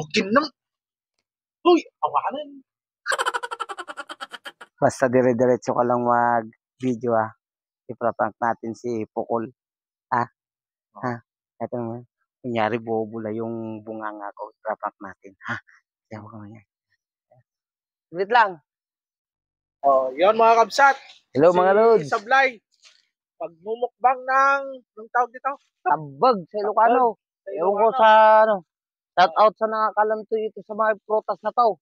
Ginam. Uy, awanan. Basta dire-diretso ka lang mag-video ipaprank natin si Pukol. Ito naman. Kunyari bubula yung bunganga ko. Ipaprank natin. Kaya ko naman yan. Wait lang. Yun mga kabsat. Hello mga lods. Si Sablay. Pagmumukbang ng tawag dito. Tabag sa Ilocano. Ewan ko sa shout out sa nakakalantoy ito sa mga prutas na to.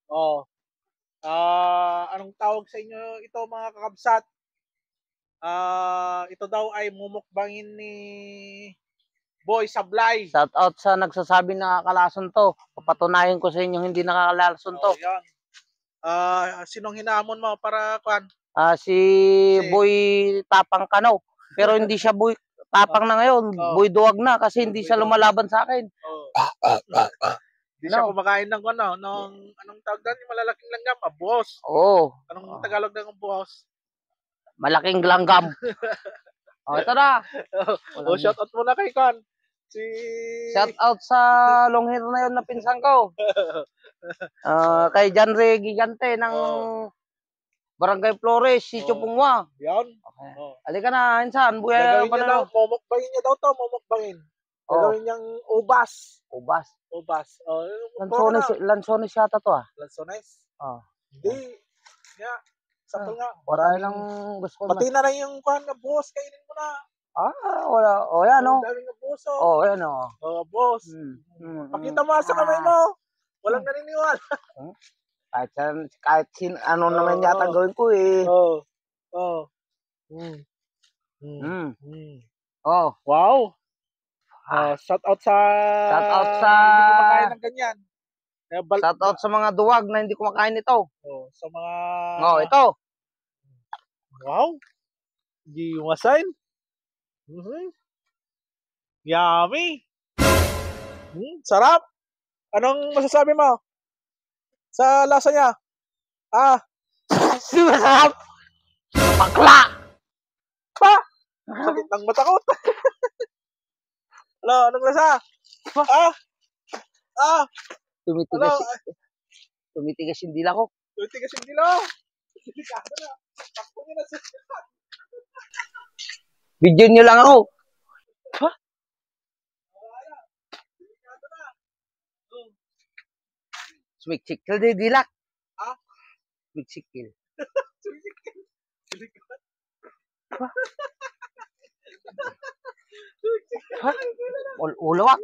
Anong tawag sa inyo ito mga kakabsat? Ito daw ay mumukbangin ni Boy Sablay. Shout out sa nagsasabi nakakalason to. Papatunayan ko sa inyo hindi nakakalason to. Yan. Sinong hinamon mo para kuan? Si Boy Tapang Kano. Pero hindi siya Boy Tapang na ngayon. Boy Duwag na kasi hindi siya lumalaban sa akin. Hindi siya kumakain ng anong tawag doon? Yung malalaking langgam, buhos. Anong Tagalog ng buhos? Malaking langgam. Ito na. Shout out muna kay Kon. Shout out sa long hair na yun na pinsan ko. Kay Janre Gigante ng Barangay Flores, Sitio Pungwa. Yan. Okay. Halika na, insan. Gagawin niya daw, mumukbangin niya daw to, mumukbangin. Gagawin niyang ubas. Ubas. Lansones. Lansones yata to Lansones? Hindi. Sakto nga. Wala lang gusto ko. Pati na rin yung buhos, kainin mo na. Wala. Yan o. Daming buhos Yan o. Buhos. Pakita mo sa kamay mo. Walang naniniwala. Kahit ano naman yata gawin ko eh. Wow. Shout out sa hindi kumakain ng ganyan. Shout out sa mga duwag na hindi kumakain ito. Sa mga ito. Wow. Hindi umasain. Yummy. Sarap. Anong masasabi mo sa lasa niya? Sarap. Bakla. Sakit ng mata ko. Anong lasa? Tumitigas yung dila ko. Tumitigas yung dila. Delikado na. Takbo niya na sa video nyo lang ako. Sumiksikil di dilak. Sumiksikil. Ulawak.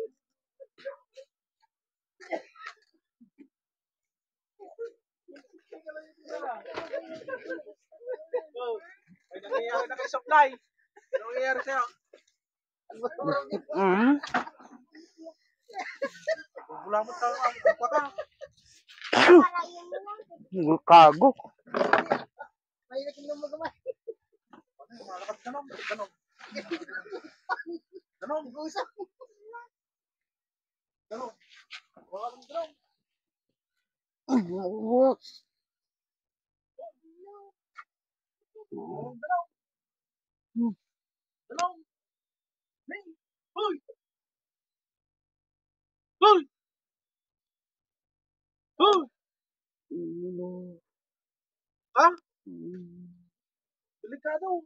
May nangyayari na kay Supply. Ano nangyayari sa'yo? Wala mo tayo ka. Kago. Malakad ka naman. Ganon. Delikado.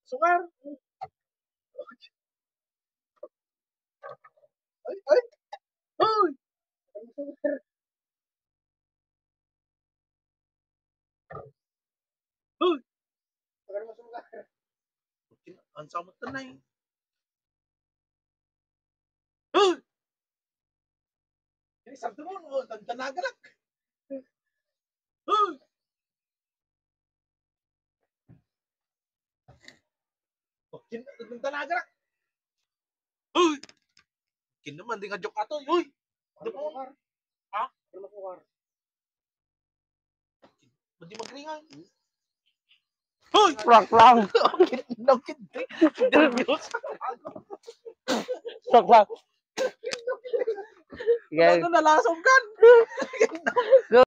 Sukar. Ay. Ang samot na eh. Ini sabdo mo, tanagalak. Tanagalak. Kin naman, di nga joke ato. Uy! Hindi magringan. Prank lang. Prank lang. Ano nalasong kan?